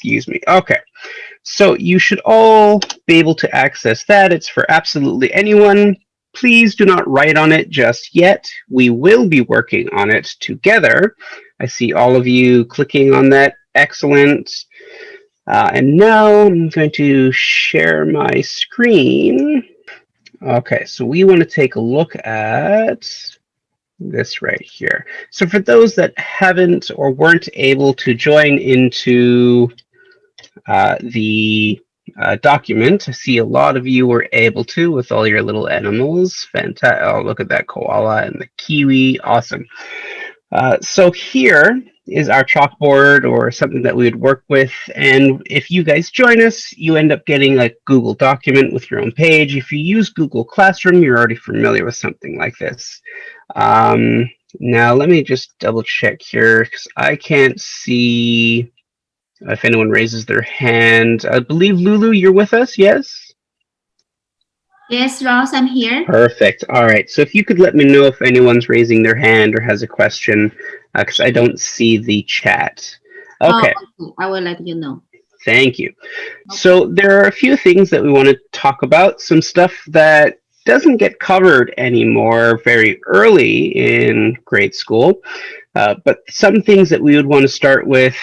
excuse me. Okay, so you should all be able to access that. It's for absolutely anyone. Please do not write on it just yet. We will be working on it together. I see all of you clicking on that. Excellent. And now I'm going to share my screen. Okay, so we want to take a look at this right here. So for those that haven't or weren't able to join into the document, I see a lot of you were able to with all your little animals. Fantastic. Oh, look at that koala and the kiwi. Awesome. So here is our chalkboard or something that we would work with. And if you guys join us, you end up getting a Google document with your own page. If you use Google Classroom, you're already familiar with something like this. Now, let me just double check here because I can't see if anyone raises their hand. I believe, Lulu, you're with us, yes? Yes, Ross, I'm here. Perfect. All right. So if you could let me know if anyone's raising their hand or has a question, because I don't see the chat. Okay. Oh, I will let you know. Thank you. Okay. So there are a few things that we want to talk about, some stuff that doesn't get covered anymore very early in grade school. But some things that we would want to start with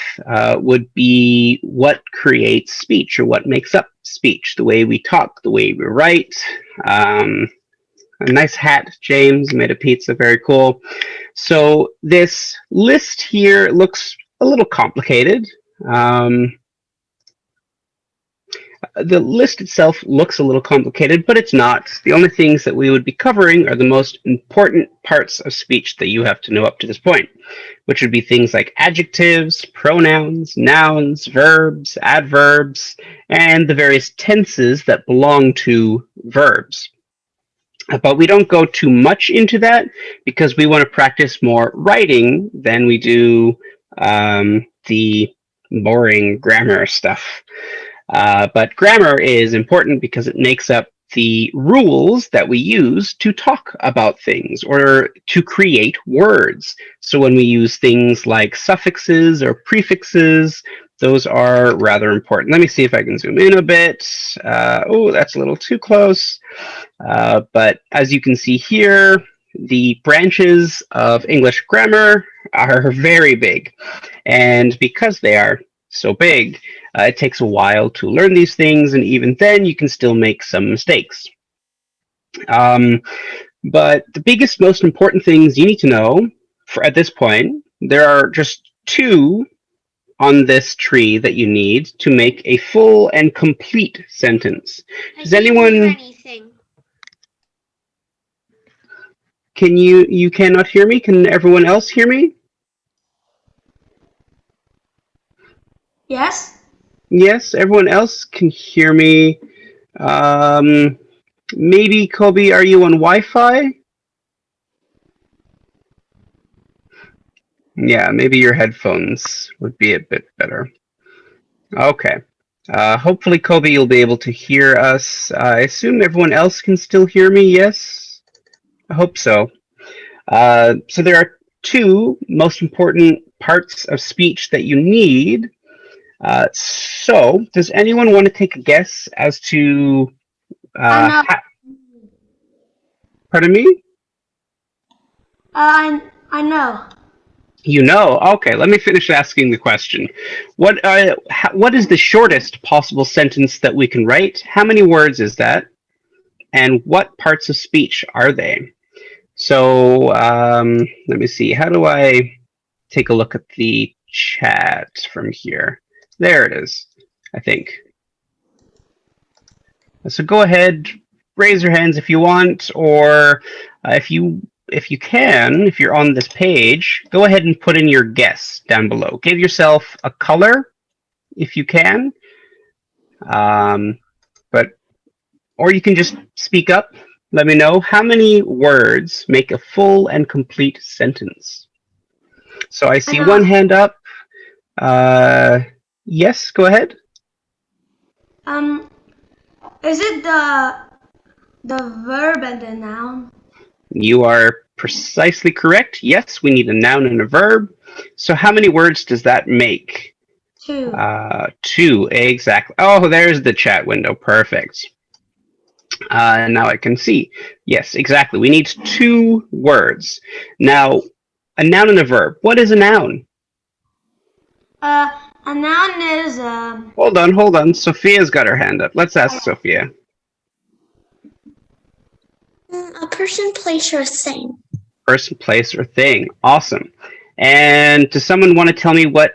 would be what creates speech or what makes up speech, the way we talk, the way we write. A nice hat, James, made a pizza, very cool. So this list here looks a little complicated. The list itself looks a little complicated, but it's not. The only things that we would be covering are the most important parts of speech that you have to know up to this point, which would be things like adjectives, pronouns, nouns, verbs, adverbs, and the various tenses that belong to verbs. But we don't go too much into that because we want to practice more writing than we do the boring grammar stuff. But grammar is important because it makes up the rules that we use to talk about things or to create words. So when we use things like suffixes or prefixes, those are rather important. Let me see if I can zoom in a bit. Oh, that's a little too close. But as you can see here, the branches of English grammar are very big. And because they are so big, it takes a while to learn these things, and even then you can still make some mistakes. But the biggest, most important things you need to know at this point, there are just two on this tree that you need to make a full and complete sentence. Does anyone... Can you cannot hear me? Can everyone else hear me? Yes. Yes, everyone else can hear me. Maybe, Kobe, are you on Wi-Fi? Yeah, maybe your headphones would be a bit better. Okay. Hopefully, Kobe, you'll be able to hear us. I assume everyone else can still hear me, yes? I hope so. So there are two most important parts of speech that you need. So, does anyone want to take a guess as to... Pardon me? I know. You know? Okay, let me finish asking the question. What is the shortest possible sentence that we can write? How many words is that? And what parts of speech are they? So, let me see. How do I take a look at the chat from here? There it is, I think. So go ahead, raise your hands if you want, or if you can, if you're on this page, go ahead and put in your guess down below. Give yourself a color if you can, or you can just speak up. Let me know how many words make a full and complete sentence. So I see one hand up. Yes, go ahead. Is it the verb and the noun? You are precisely correct. Yes, we need a noun and a verb. So how many words does that make? Two. Two, exactly. Oh, there's the chat window. Perfect. Now I can see. Yes, exactly. We need two words. Now, a noun and a verb. What is a noun? A noun is Hold on. Sophia's got her hand up. Let's ask Sophia. A person, place, or thing. Person, place, or thing. Awesome. And does someone want to tell me what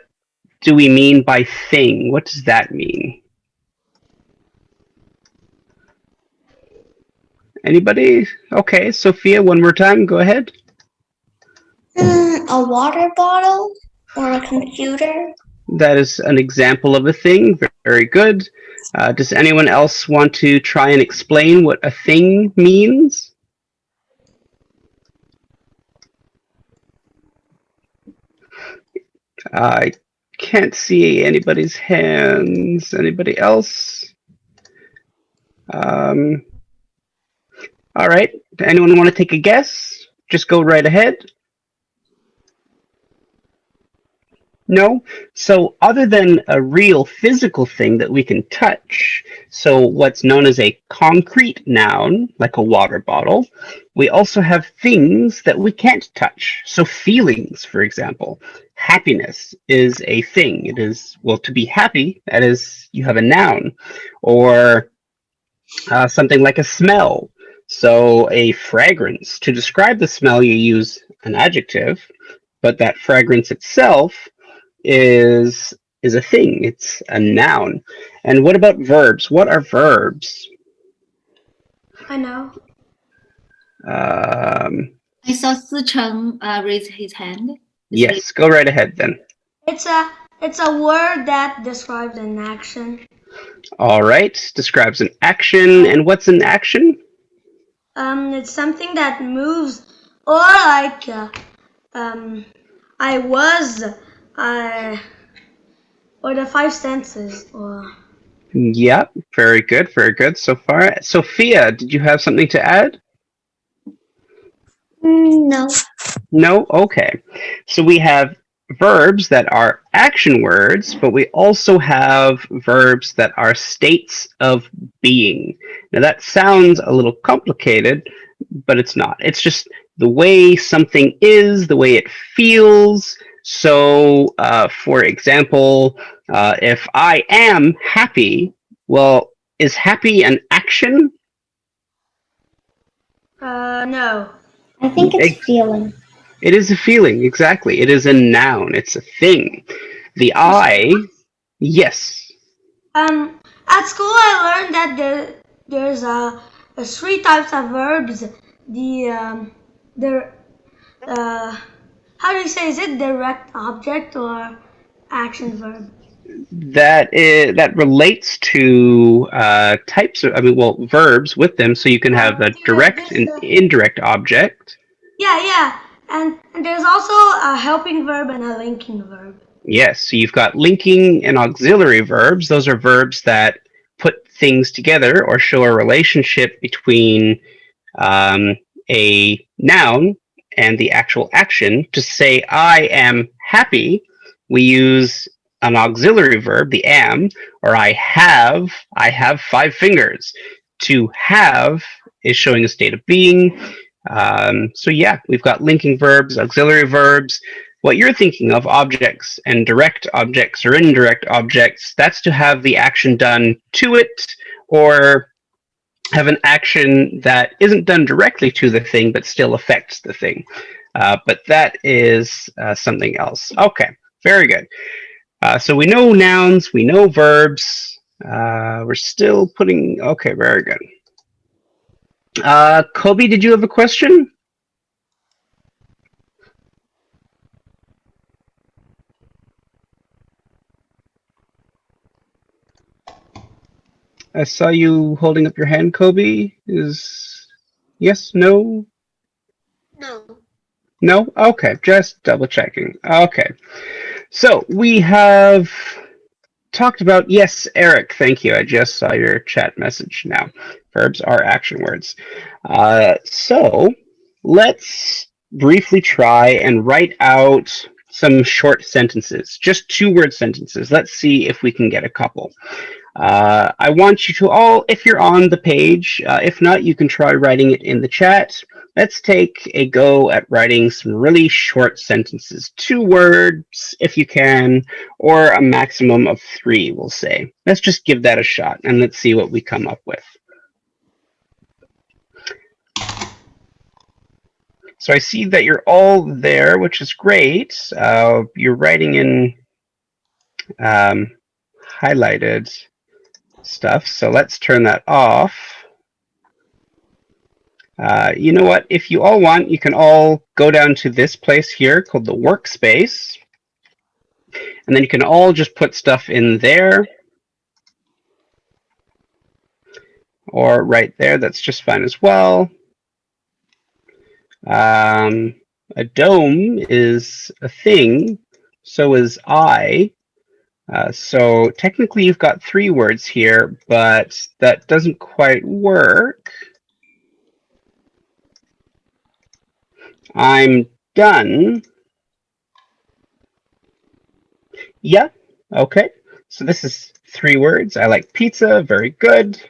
do we mean by thing? What does that mean? Anybody? Okay, Sophia, one more time. Go ahead. A water bottle or a computer. That is an example of a thing. Very good. Does anyone else want to try and explain what a thing means? I can't see anybody's hands. Anybody else? All right. Anyone want to take a guess? Just go right ahead. No? So other than a real physical thing that we can touch, so what's known as a concrete noun, like a water bottle, we also have things that we can't touch. So feelings, for example. Happiness is a thing. It is, well, to be happy, that is, you have a noun. Or something like a smell. So a fragrance. To describe the smell, you use an adjective, but that fragrance itself is a thing. It's a noun. And what about verbs? What are verbs? I know. I saw Sicheng raise his hand. Yes, go right ahead then. It's a word that describes an action. All right, describes an action. And what's an action? It's something that moves, or like I was, or the five senses, or. Yep, very good so far. Sophia, did you have something to add? No. No? Okay. So we have verbs that are action words, but we also have verbs that are states of being. Now that sounds a little complicated, but it's not. It's just the way something is, the way it feels. So, for example, if I am happy, well, is happy an action? No. I think it's feeling. It is a feeling, exactly. It is a noun. It's a thing. The I, yes. At school I learned that there's three types of verbs. How do you say? Is it direct object or action verb? That relates to types of, verbs with them. So you can have a direct and indirect object. Yeah. And there's also a helping verb and a linking verb. Yes, so you've got linking and auxiliary verbs. Those are verbs that put things together or show a relationship between a noun and the actual action. To say I am happy, we use an auxiliary verb, the am, or I have 5 fingers. To have is showing a state of being. So yeah, we've got linking verbs, auxiliary verbs. What you're thinking of, objects and direct objects or indirect objects, that's to have the action done to it or have an action that isn't done directly to the thing but still affects the thing. But that is something else. Okay, very good. So we know nouns, we know verbs. We're still putting, okay, very good. Kobe, did you have a question? I saw you holding up your hand, Kobe. Is yes, no? No. No? Okay, just double checking. Okay. So we have talked about, yes, Eric, thank you. I just saw your chat message now. Verbs are action words. So let's briefly try and write out some short sentences, just 2-word sentences. Let's see if we can get a couple. I want you to all, if you're on the page, if not, you can try writing it in the chat. Let's take a go at writing some really short sentences, 2 words if you can, or a maximum of 3, we'll say. Let's just give that a shot and let's see what we come up with. So I see that you're all there, which is great. You're writing in highlighted stuff, so let's turn that off. You know what? If you all want, you can all go down to this place here called the workspace. And then you can all just put stuff in there. Or right there, that's just fine as well. A dome is a thing, so is I. So technically you've got 3 words here, but that doesn't quite work. I'm done. Yeah, okay. So this is 3 words. I like pizza, very good.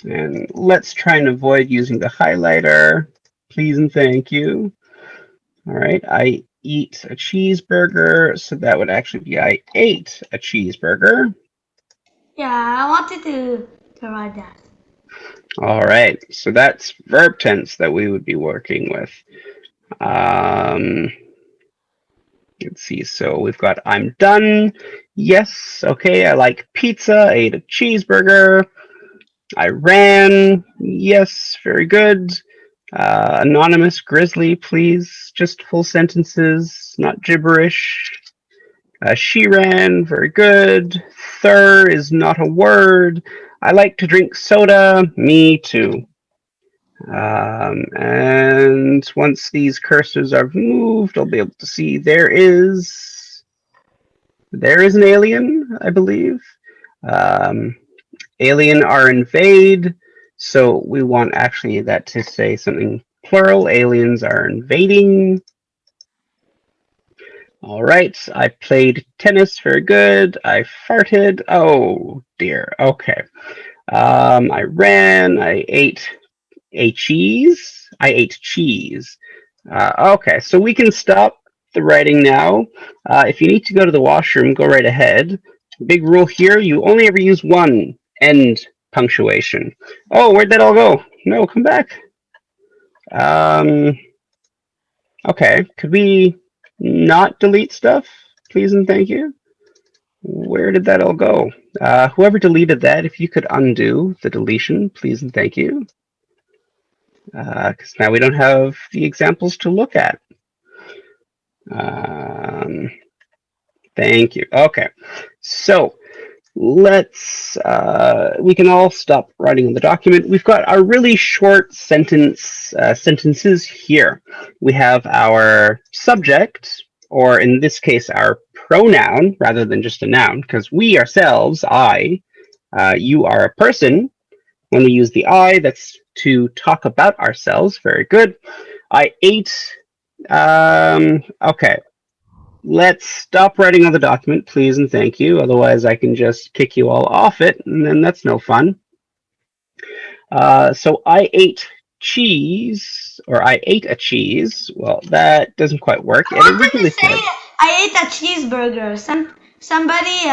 And let's try and avoid using the highlighter. Please and thank you. All right, I eat a cheeseburger, so that would actually be I ate a cheeseburger. Yeah, I wanted to write that. All right, so that's verb tense that we would be working with. Let's see, so we've got I'm done. Yes, okay, I like pizza, I ate a cheeseburger. I ran. Yes, very good. Anonymous grizzly, please. Just full sentences, not gibberish. She ran. Very good. Thur is not a word. I like to drink soda. Me too. And once these cursors are moved, I'll be able to see there is an alien, I believe. Alien are invade, so we want actually that to say something plural. Aliens are invading. All right, I played tennis, very good. I farted, oh dear, okay. I ran, I ate a cheese. I ate cheese. Okay, so we can stop the writing now. If you need to go to the washroom, go right ahead. Big rule here, you only ever use 1 end punctuation. Oh, where'd that all go? No, come back. Okay, could we not delete stuff, please and thank you? Where did that all go? Whoever deleted that, if you could undo the deletion, please and thank you. Because now we don't have the examples to look at. Thank you. Okay, so let's we can all stop writing on the document. We've got our really short sentences here. We have our subject, or in this case our pronoun rather than just a noun, because we ourselves, I, you are a person. When we use the I, that's to talk about ourselves. Very good. I ate. Okay. Let's stop writing on the document, please and thank you. Otherwise, I can just kick you all off it, and then that's no fun. So I ate cheese, or I ate a cheese. Well, that doesn't quite work. I wanted to say I ate a cheeseburger. Somebody.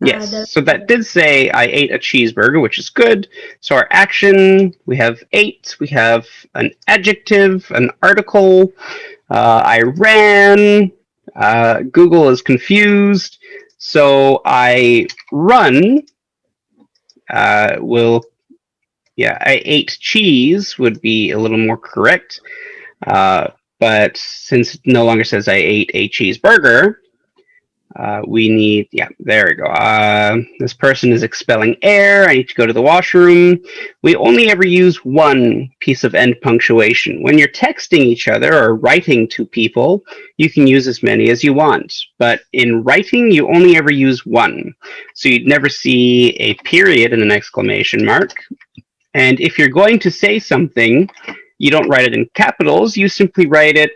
Yes, so that did say I ate a cheeseburger, which is good. So our action, we have ate, we have an adjective, an article. I ran. Google is confused. So I run I ate cheese would be a little more correct. But since it no longer says I ate a cheeseburger, We need, yeah, there we go. This person is expelling air. I need to go to the washroom. We only ever use one piece of end punctuation. When you're texting each other or writing to people, you can use as many as you want. But in writing, you only ever use one. So you'd never see a period and an exclamation mark. And if you're going to say something, you don't write it in capitals. You simply write it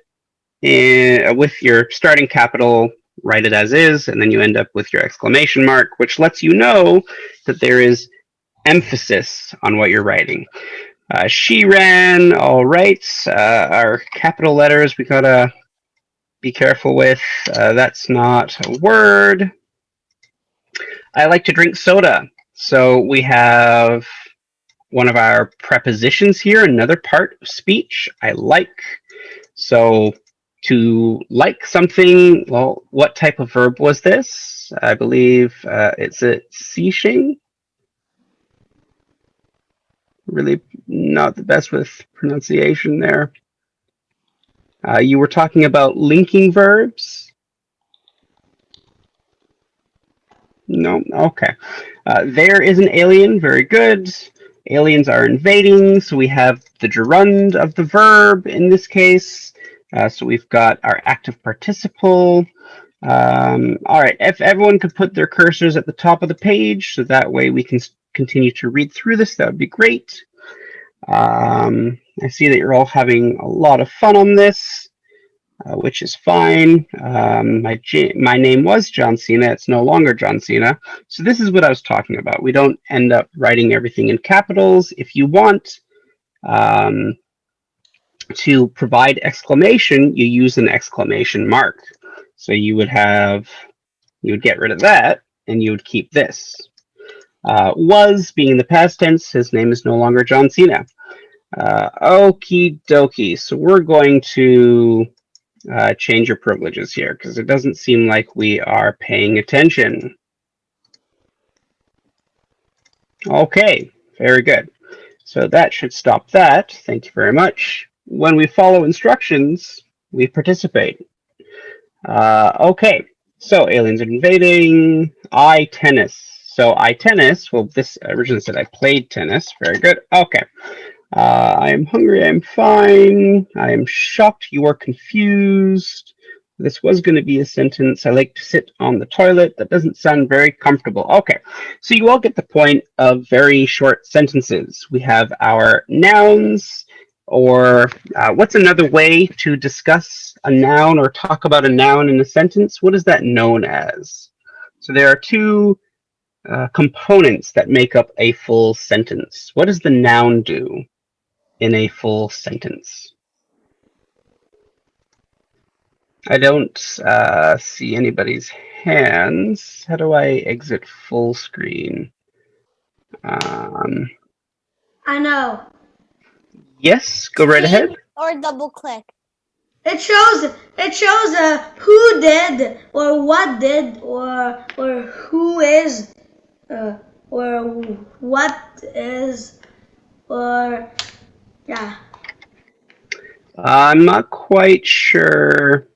with your starting capital, write it as is, and then you end up with your exclamation mark, which lets you know that there is emphasis on what you're writing. She ran, all right. Our capital letters we gotta be careful with. That's not a word. I like to drink soda. So we have one of our prepositions here, another part of speech. I like. So to like something, well, what type of verb was this? I believe it's a seashing. Really not the best with pronunciation there. You were talking about linking verbs? No? Okay. There is an alien. Very good. Aliens are invading, so we have the gerund of the verb in this case. So we've got our active participle. All right, if everyone could put their cursors at the top of the page, so that way we can continue to read through this, that would be great. I see that you're all having a lot of fun on this, which is fine. My name was John Cena. It's no longer John Cena. So this is what I was talking about. We don't end up writing everything in capitals. If you want to provide exclamation, you use an exclamation mark. So you would get rid of that, and you would keep this. Was being in the past tense, his name is no longer John Cena. Okie dokie. So we're going to change your privileges here because it doesn't seem like we are paying attention. Okay, very good. So that should stop that. Thank you very much. When we follow instructions, we participate. Okay, so aliens are invading. I tennis. So I tennis, well, this originally said I played tennis. Very good. Okay. I am hungry. I'm fine. I am shocked. You are confused. This was going to be a sentence. I like to sit on the toilet. That doesn't sound very comfortable. Okay, so you all get the point of very short sentences. We have our nouns, or what's another way to discuss a noun or talk about a noun in a sentence? What is that known as? So there are two components that make up a full sentence. What does the noun do in a full sentence? I don't see anybody's hands. How do I exit full screen? I know. Yes, go right ahead. Or double click. It shows who did or what did or who is or what is or yeah. I'm not quite sure.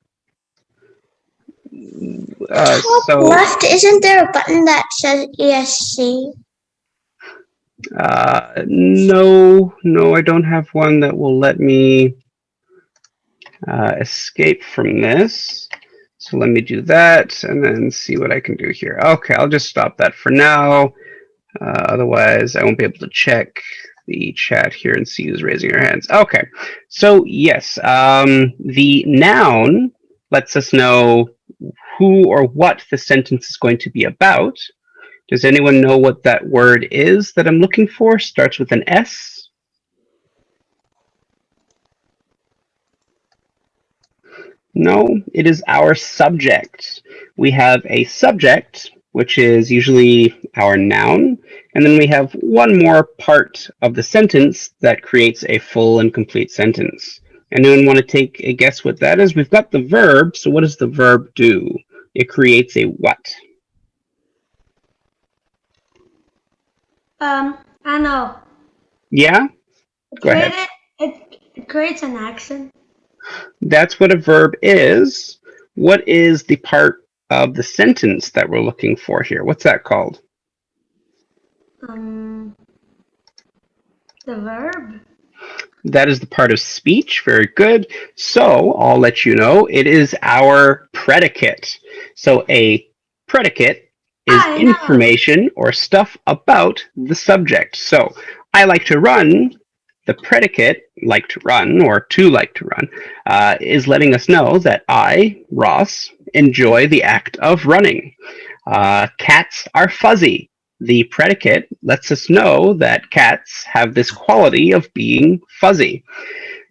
Top left, isn't there a button that says ESC? No, I don't have one that will let me escape from this. So let me do that and then see what I can do here. Okay, I'll just stop that for now. Otherwise, I won't be able to check the chat here and see who's raising their hands. Okay, so yes, the noun lets us know who or what the sentence is going to be about. Does anyone know what that word is that I'm looking for? Starts with an S. No, it is our subject. We have a subject, which is usually our noun, and then we have one more part of the sentence that creates a full and complete sentence. Anyone want to take a guess what that is? We've got the verb, so what does the verb do? It creates a what? I know. Yeah? Go ahead. It creates an action. That's what a verb is. What is the part of the sentence that we're looking for here. What's that called? The verb. That is the part of speech. Very good. So I'll let you know it is our predicate. So a predicate is information or stuff about the subject. So I like to run. The predicate, like to run, or to like to run, is letting us know that I, Ross, enjoy the act of running. Cats are fuzzy. The predicate lets us know that cats have this quality of being fuzzy.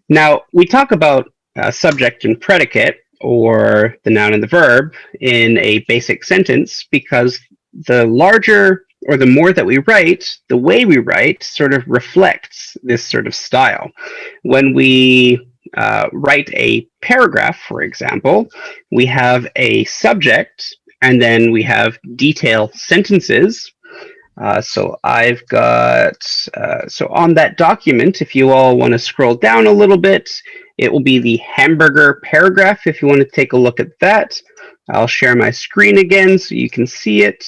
Now, we talk about subject and predicate, or the noun and the verb, in a basic sentence because the larger or the more that we write, the way we write sort of reflects this sort of style. When we write a paragraph, for example, we have a subject and then we have detail sentences. So I've got, so on that document, if you all want to scroll down a little bit, it will be the Hamburger Paragraph. If you want to take a look at that, I'll share my screen again so you can see it.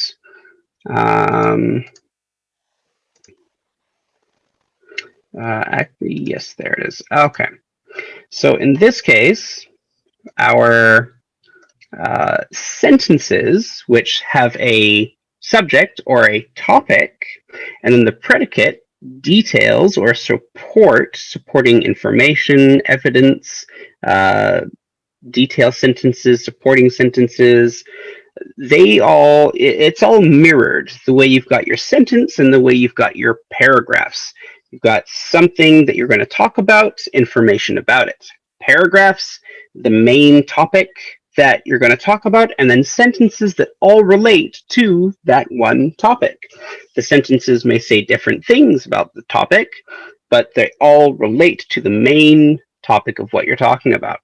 Actually, yes, there it is. Okay. So in this case, our sentences, which have a subject or a topic, and then the predicate, details or supporting information, evidence, detail sentences, supporting sentences, it's all mirrored, the way you've got your sentence and the way you've got your paragraphs. You've got something that you're going to talk about, information about it. Paragraphs, the main topic that you're going to talk about, and then sentences that all relate to that one topic. The sentences may say different things about the topic, but they all relate to the main topic of what you're talking about.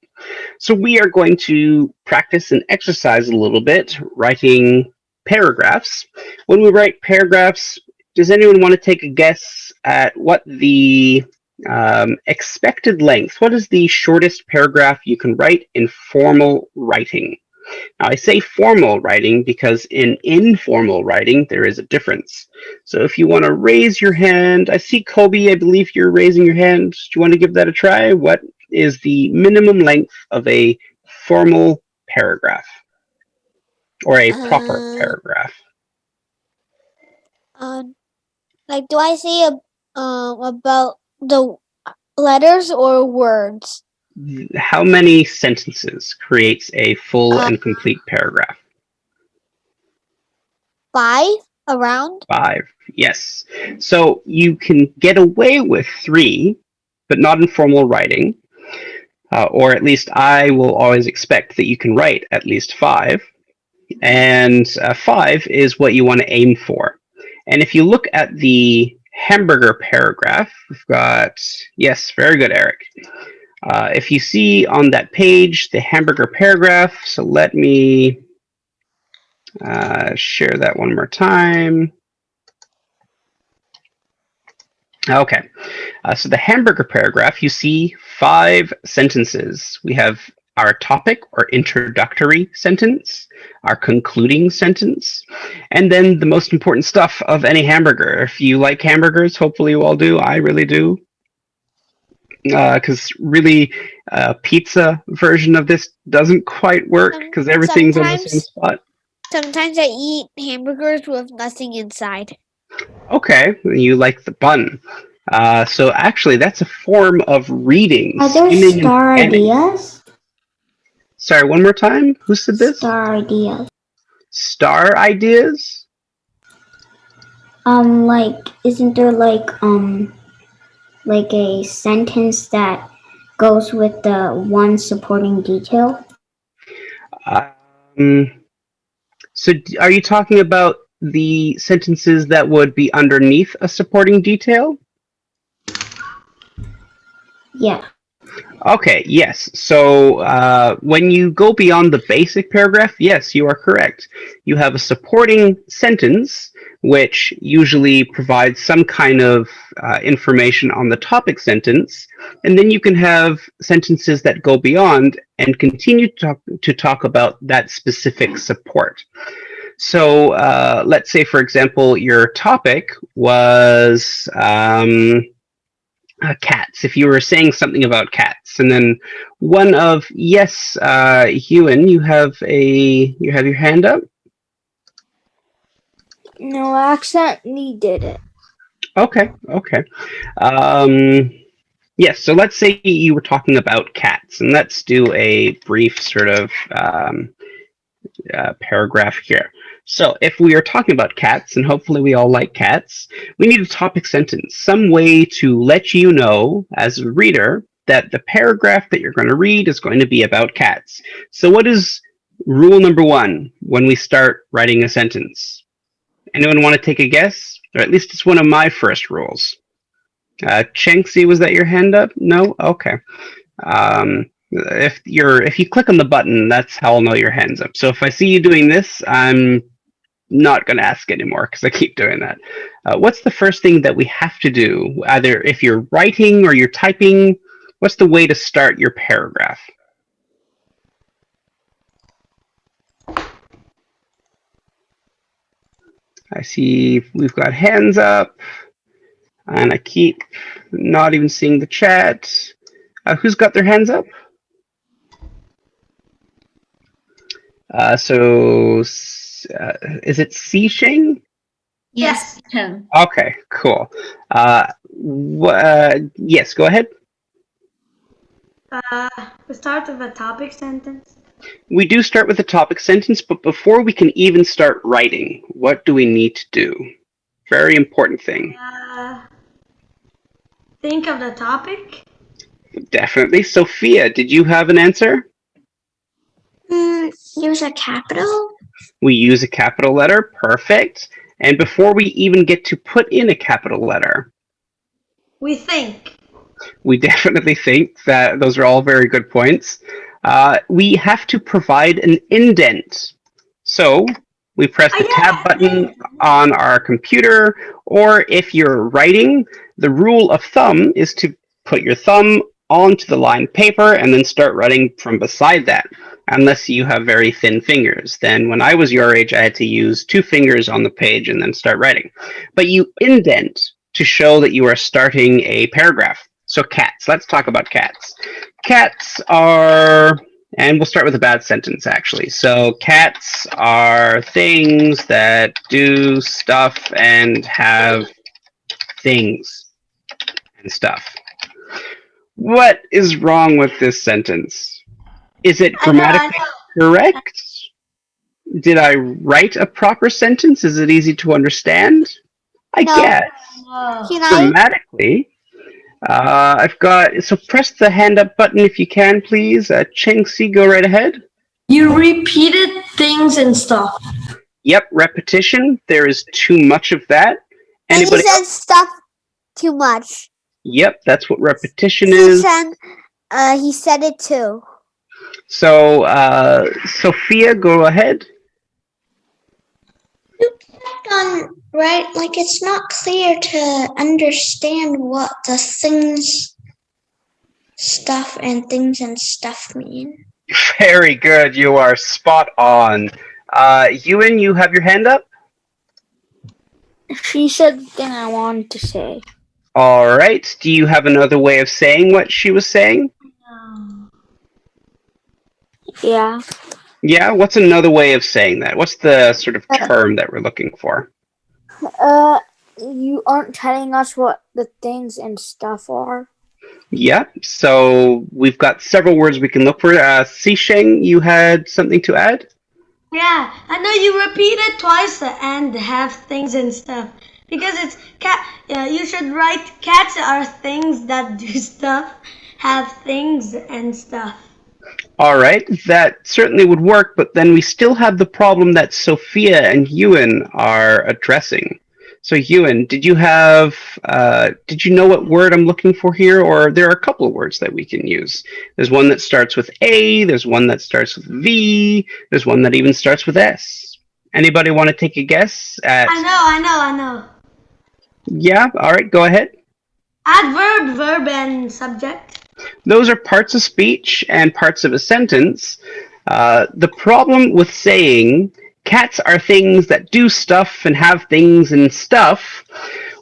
So we are going to practice and exercise a little bit writing paragraphs. When we write paragraphs, does anyone want to take a guess at what the expected length, what is the shortest paragraph you can write in formal writing? Now I say formal writing because in informal writing there is a difference. So if you want to raise your hand, I see Kobe, I believe you're raising your hand. Do you want to give that a try? What is the minimum length of a formal paragraph or a proper paragraph? Like, do I say about the letters or words? How many sentences creates a full and complete paragraph? 5, around? 5, yes. So you can get away with 3, but not in formal writing. Or at least I will always expect that you can write at least 5. And 5 is what you want to aim for. And if you look at the Hamburger Paragraph, we've got, yes, very good, Eric. If you see on that page, the Hamburger Paragraph, so let me share that one more time. Okay, so the Hamburger Paragraph, you see 5 sentences. We have our topic or introductory sentence, our concluding sentence, and then the most important stuff of any hamburger. If you like hamburgers, hopefully you all do. I really do. Because really, pizza version of this doesn't quite work because everything's on the same spot. Sometimes I eat hamburgers with nothing inside. Okay, you like the bun. So actually, that's a form of reading. Are there star ideas? Sorry, one more time. Who said this? Star ideas. Star ideas? Like, isn't there like a sentence that goes with the one supporting detail? So are you talking about the sentences that would be underneath a supporting detail? Yeah. Okay, yes. So when you go beyond the basic paragraph, yes, you are correct. You have a supporting sentence, which usually provides some kind of information on the topic sentence, and then you can have sentences that go beyond and continue to talk about that specific support. So let's say, for example, your topic was cats. If you were saying something about cats, and then one of Ewan, you have your hand up. No, I accidentally did it. Okay. Yes, so let's say you were talking about cats, and let's do a brief sort of paragraph here. So if we are talking about cats, and hopefully we all like cats, we need a topic sentence, some way to let you know as a reader that the paragraph that you're going to read is going to be about cats. So what is rule number 1 when we start writing a sentence? Anyone want to take a guess? Or at least it's one of my first rules. Chenxi, was that your hand up? No? Okay. If you click on the button, that's how I'll know your hand's up. So if I see you doing this, I'm not going to ask anymore because I keep doing that. What's the first thing that we have to do? Either if you're writing or you're typing, what's the way to start your paragraph? I see we've got hands up, and I keep not even seeing the chat. Who's got their hands up? Is it Xisheng? Yes, Chen. Okay, cool. Yes, go ahead. We start with a topic sentence. We do start with a topic sentence, but before we can even start writing, what do we need to do? Very important thing. Think of the topic. Definitely. Sophia, did you have an answer? Use a capital. We use a capital letter. Perfect. And before we even get to put in a capital letter, We think. we definitely think that those are all very good points. We have to provide an indent. So we press the tab button on our computer, or if you're writing, the rule of thumb is to put your thumb onto the lined paper and then start writing from beside that, unless you have very thin fingers. Then when I was your age, I had to use 2 fingers on the page and then start writing. But you indent to show that you are starting a paragraph. So cats, let's talk about cats. Cats are, and we'll start with a bad sentence actually. So cats are things that do stuff and have things and stuff. What is wrong with this sentence? Is it grammatically correct? Did I write a proper sentence? Is it easy to understand? I guess. Grammatically. I've got, so press the hand up button if you can, please. Chengxi, go right ahead. You repeated things and stuff. Yep, repetition. There is too much of that. And Anybody? he said stuff too much. Yep, that's what repetition is. He said it too. So, Sophia, go ahead. Right, like it's not clear to understand what the things, stuff, and things and stuff mean. Very good. You are spot on. Ewan, you have your hand up? She said the thing I wanted to say. All right. Do you have another way of saying what she was saying? Yeah. Yeah? What's another way of saying that? What's the sort of term that we're looking for? You aren't telling us what the things and stuff are. Yeah. So we've got several words we can look for. Xisheng, you had something to add? Yeah, I know you repeated twice the and have things and stuff. Because it's cat. You should write cats are things that do stuff, have things and stuff. All right, that certainly would work, but then we still have the problem that Sophia and Ewan are addressing. So Ewan, did you know what word I'm looking for here? Or there are a couple of words that we can use. There's one that starts with A, there's one that starts with V, there's one that even starts with S. Anybody want to take a guess at? I know. Yeah, all right, go ahead. Adverb, verb, and subject. Those are parts of speech and parts of a sentence. The problem with saying cats are things that do stuff and have things and stuff,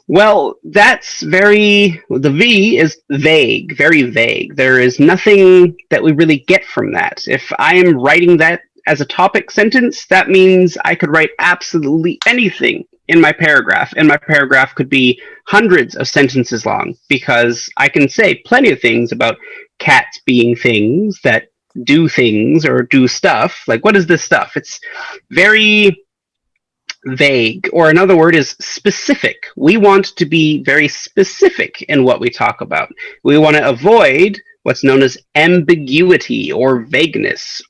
well, that's the V is vague, very vague. There is nothing that we really get from that. If I am writing that as a topic sentence, that means I could write absolutely anything in my paragraph, and my paragraph could be hundreds of sentences long, because I can say plenty of things about cats being things that do things or do stuff. Like, what is this stuff? It's very vague, or another word is specific. We want to be very specific in what we talk about. We want to avoid what's known as ambiguity or vagueness,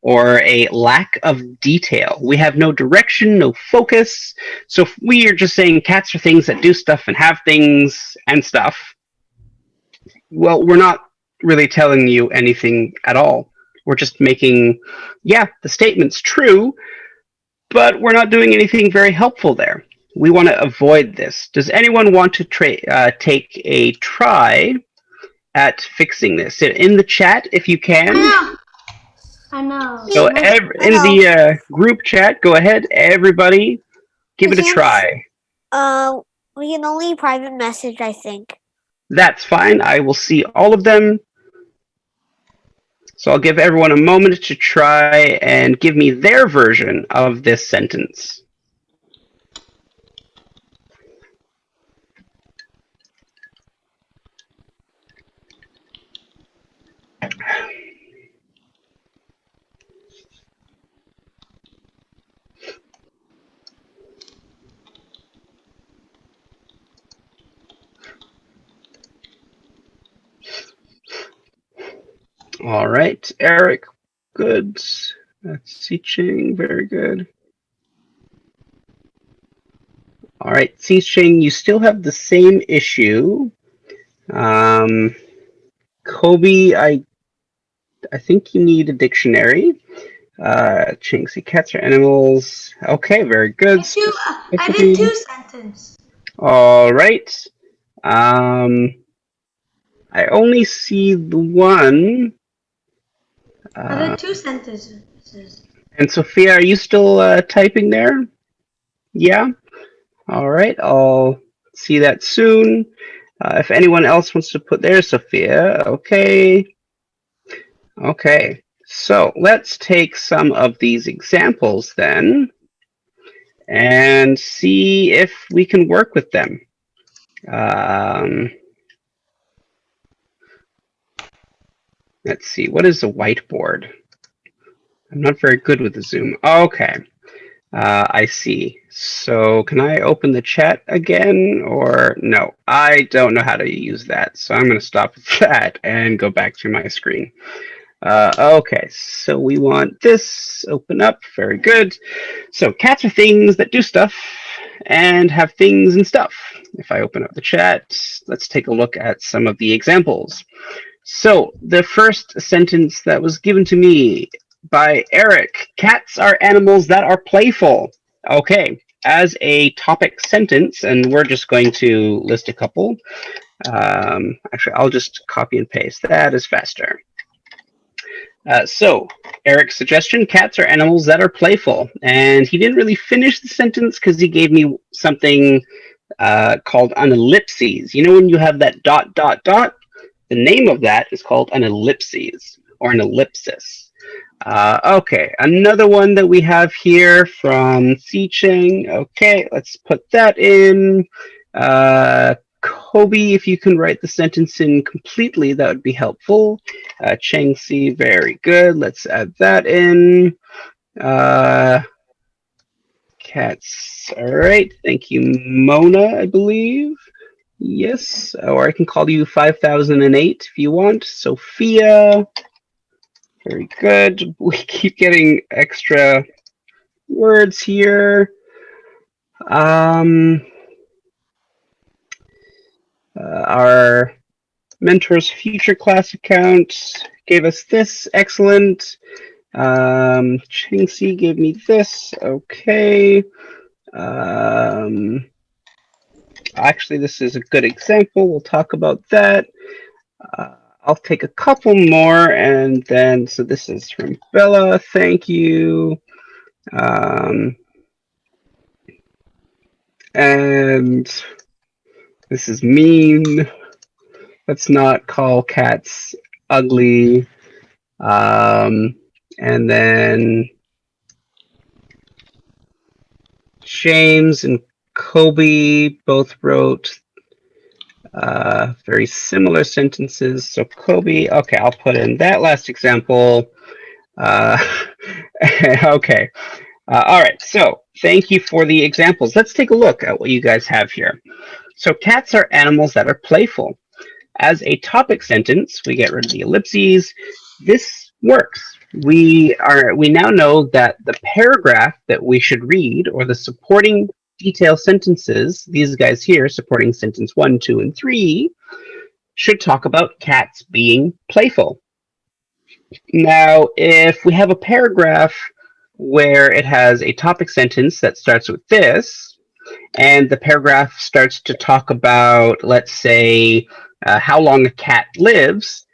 or a lack of detail. We have no direction, no focus. So if we are just saying cats are things that do stuff and have things and stuff, well, we're not really telling you anything at all. We're just making, yeah, the statement's true, but we're not doing anything very helpful there. We want to avoid this. Does anyone want to take a try at fixing this? In the chat, if you can. I know. So in the group chat, go ahead, everybody, give it a try. We can only private message, I think. That's fine. I will see all of them. So I'll give everyone a moment to try and give me their version of this sentence. All right, Eric, good. That's Xicheng, very good. All right, Xicheng, you still have the same issue. Kobe, I think you need a dictionary. Chingxi, cats are animals. Okay, very good. I did 2 sentences. All right. I only see the one. I did 2 sentences. And Sophia, are you still typing there? Yeah? All right, I'll see that soon. If anyone else wants to put there, Sophia, okay. Okay, so let's take some of these examples then and see if we can work with them. Let's see, what is a whiteboard? I'm not very good with the Zoom. Okay, I see. So can I open the chat again or no? I don't know how to use that. So I'm going to stop with that and go back to my screen. Okay, so we want this, open up, very good. So cats are things that do stuff and have things and stuff. If I open up the chat, let's take a look at some of the examples. So the first sentence that was given to me by Eric, cats are animals that are playful. Okay, as a topic sentence, and we're just going to list a couple. Actually, I'll just copy and paste. That is faster. So Eric's suggestion, cats are animals that are playful. And he didn't really finish the sentence because he gave me something called an ellipses. You know when you have that ... The name of that is called an ellipses or an ellipsis. Okay, another one that we have here from Xicheng. Okay, let's put that in. Kobe, if you can write the sentence in completely, that would be helpful. Chengxi, very good. Let's add that in. Cats, all right. Thank you, Mona, I believe. Yes, or I can call you 5008 if you want. Sophia, very good. We keep getting extra words here. Our Mentors Future Class account gave us this, excellent. Chengxi gave me this. Okay. Actually, this is a good example. We'll talk about that. I'll take a couple more, and then, so this is from Bella. Thank you. And this is mean. Let's not call cats ugly. And then James and Kobe both wrote very similar sentences. So Kobe, okay, I'll put in that last example. Okay. All right, so thank you for the examples. Let's take a look at what you guys have here. So cats are animals that are playful. As a topic sentence, we get rid of the ellipses. This works. We now know that the paragraph that we should read, or the supporting detail sentences, these guys here, supporting sentence 1, 2, and 3, should talk about cats being playful. Now, if we have a paragraph where it has a topic sentence that starts with this, and the paragraph starts to talk about, let's say, how long a cat lives,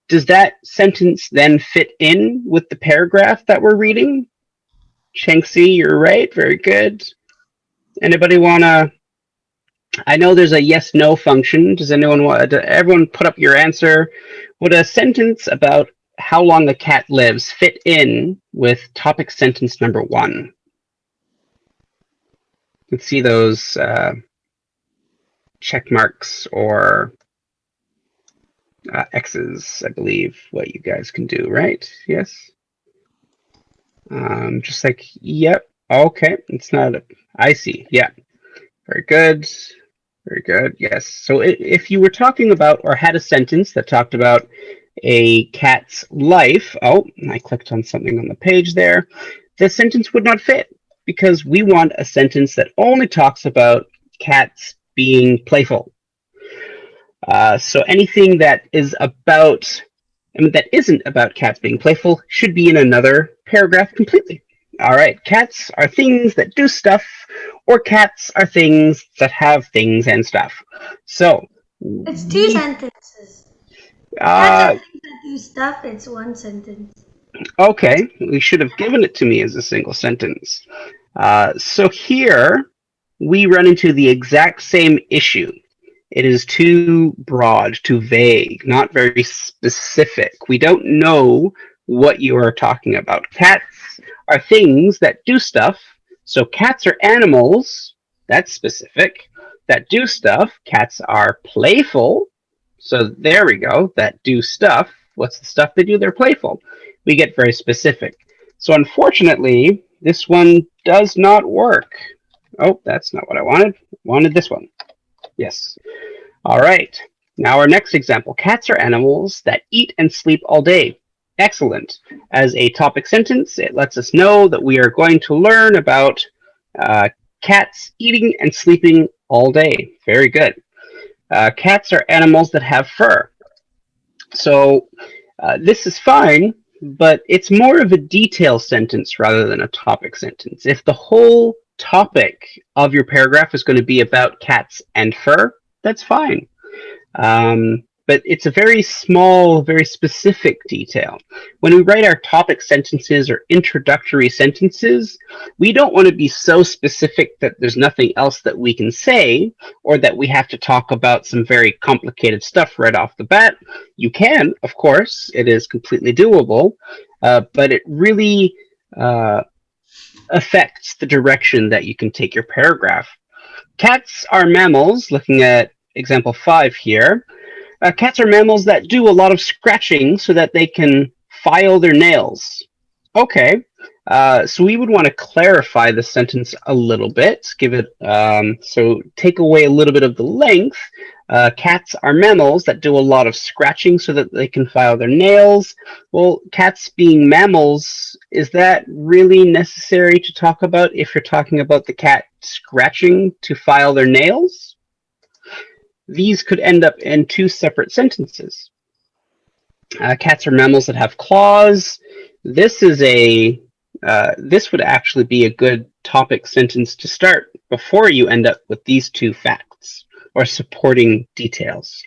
does that sentence then fit in with the paragraph that we're reading? Chengxi, you're right. Very good. Anybody want to... I know there's a yes-no function. Does anyone want... Everyone put up your answer. Would a sentence about how long a cat lives fit in with topic sentence number 1? Let's see those check marks or X's, I believe, what you guys can do, right? Yes. Just like, yep. Okay, it's not a... I see. Yeah. Very good. Very good. Yes. So if you were talking about or had a sentence that talked about a cat's life, oh, I clicked on something on the page there, the sentence would not fit because we want a sentence that only talks about cats being playful. So anything that is about, that isn't about cats being playful should be in another paragraph completely. All right, cats are things that do stuff, or cats are things that have things and stuff. So it's 2 sentences. Cats are things that do stuff. It's 1 sentence. Okay, we should have given it to me as a single sentence. So here we run into the exact same issue. It is too broad, too vague, not very specific. We don't know what you are talking about. Cats are things that do stuff. So cats are animals, that's specific, that do stuff. Cats are playful. So there we go, that do stuff. What's the stuff they do? They're playful. We get very specific. So unfortunately, this one does not work. Oh, that's not what I wanted. I wanted this one. Yes. All right. Now our next example. Cats are animals that eat and sleep all day. Excellent. As a topic sentence, it lets us know that we are going to learn about cats eating and sleeping all day. Very good. Cats are animals that have fur. So this is fine, but it's more of a detail sentence rather than a topic sentence. If the whole topic of your paragraph is going to be about cats and fur, that's fine. But it's a very small, very specific detail. When we write our topic sentences or introductory sentences, we don't want to be so specific that there's nothing else that we can say, or that we have to talk about some very complicated stuff right off the bat. You can, of course, it is completely doable, but it really affects the direction that you can take your paragraph. Cats are mammals, looking at example 5 here. Cats are mammals that do a lot of scratching so that they can file their nails. Okay, so we would want to clarify the sentence a little bit, give it, so take away a little bit of the length. Cats are mammals that do a lot of scratching so that they can file their nails. Well, cats being mammals, is that really necessary to talk about if you're talking about the cat scratching to file their nails? These could end up in 2 separate sentences. Cats are mammals that have claws. This is this would actually be a good topic sentence to start before you end up with these two facts or supporting details.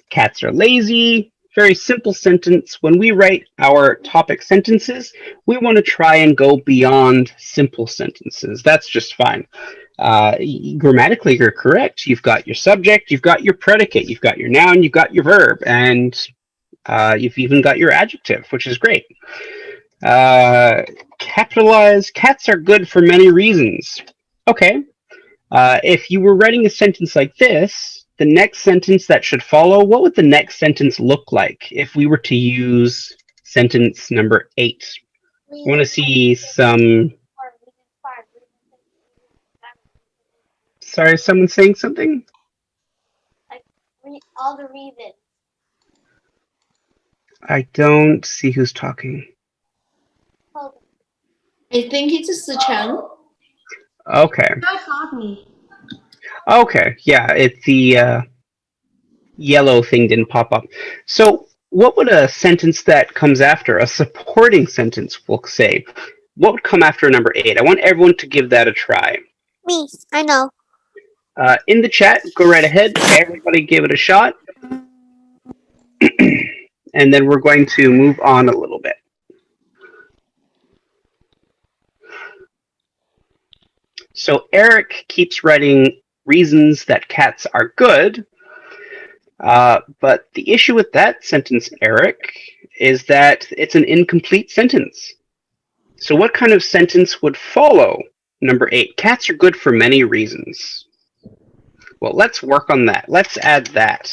Cats are lazy. Very simple sentence. When we write our topic sentences, we want to try and go beyond simple sentences. That's just fine. Grammatically, you're correct. You've got your subject, you've got your predicate, you've got your noun, you've got your verb, and you've even got your adjective, which is great. Capitalize. Cats are good for many reasons. Okay. If you were writing a sentence like this, the next sentence that should follow, what would the next sentence look like if we were to use sentence number 8? I want to see some... Sorry, someone saying something? Like all the reasons. I don't see who's talking. I think it's Sicheng. Okay. That's not me. Okay, yeah, it's the yellow thing didn't pop up. So what would a sentence that comes after, a supporting sentence, will say? What would come after number 8? I want everyone to give that a try. Me, I know. In the chat, go right ahead. Everybody give it a shot. And then we're going to move on a little bit. So Eric keeps writing reasons that cats are good. But the issue with that sentence, Eric, is that it's an incomplete sentence. So what kind of sentence would follow number 8? Cats are good for many reasons. Well, let's work on that. Let's add that.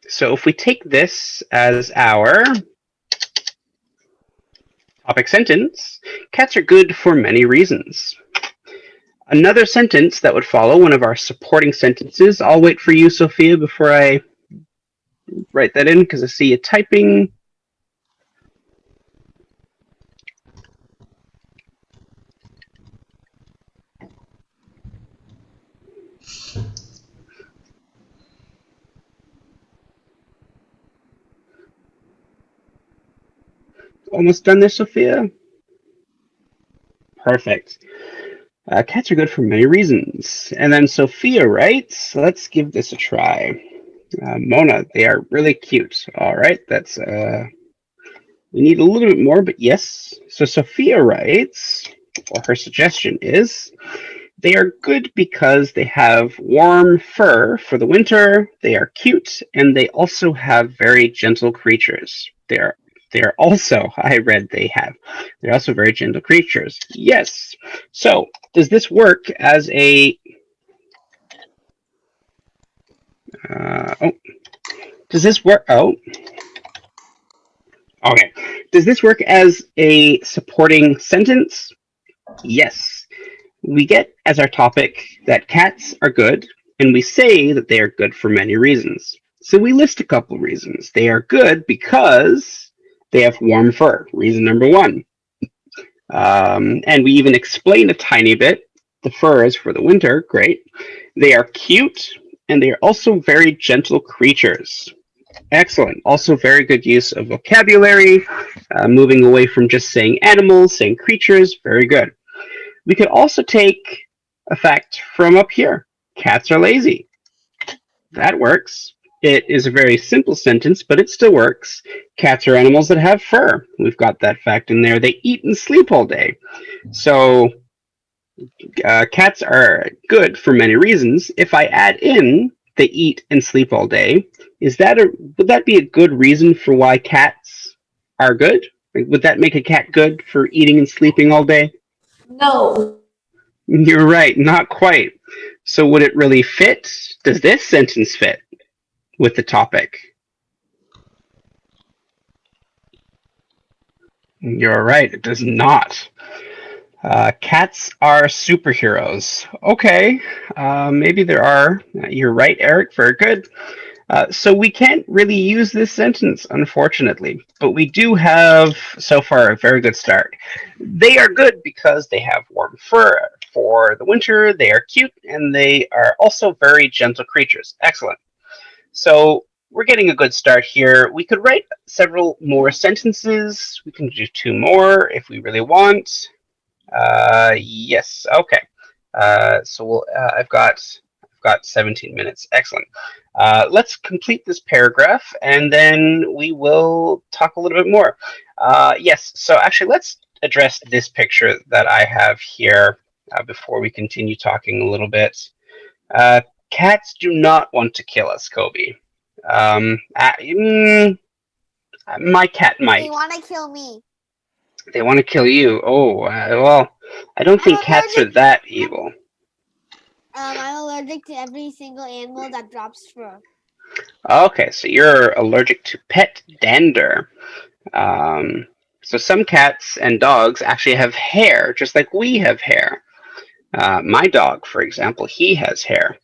So if we take this as our topic sentence, cats are good for many reasons. Another sentence that would follow, one of our supporting sentences. I'll wait for you, Sophia, before I write that in, because I see you typing. Almost done there, Sophia? Perfect. Cats are good for many reasons. And then Sophia writes, let's give this a try. Mona, they are really cute. All right, that's, we need a little bit more, but yes. So Sophia writes, or her suggestion is, they are good because they have warm fur for the winter, they are cute, and they also have very gentle creatures. They're also, they're also very gentle creatures. Yes. So, does this work as a, does this work, okay. Does this work as a supporting sentence? Yes. We get as our topic that cats are good, and we say that they are good for many reasons. So we list a couple reasons. They are good because they have warm fur, reason number 1. And we even explain a tiny bit. The fur is for the winter, great. They are cute, and they are also very gentle creatures. Excellent. Also very good use of vocabulary, moving away from just saying animals, saying creatures, very good. We could also take a fact from up here. Cats are lazy. That works. It is a very simple sentence, but it still works. Cats are animals that have fur. We've got that fact in there. They eat and sleep all day. So cats are good for many reasons. If I add in they eat and sleep all day, would that be a good reason for why cats are good? Would that make a cat good for eating and sleeping all day? No. You're right, not quite. So would it really fit? Does this sentence fit with the topic? You're right, it does not. Cats are superheroes. Okay, maybe there are. You're right, Eric, very good. So we can't really use this sentence, unfortunately, but we do have, so far, a very good start. They are good because they have warm fur for the winter, they are cute, and they are also very gentle creatures. Excellent. So we're getting a good start here. We could write several more sentences. We can do 2 more if we really want. Yes, okay. So I've got 17 minutes. Excellent. Let's complete this paragraph, and then we will talk a little bit more. Yes, so actually let's address this picture that I have here before we continue talking a little bit. Cats do not want to kill us, Kobe. My cat might. They want to kill me. They want to kill you. Oh, well, I don't think cats are that evil. I'm allergic to every single animal that drops fur. Okay, so you're allergic to pet dander. So some cats and dogs actually have hair, just like we have hair. My dog, for example, he has hair.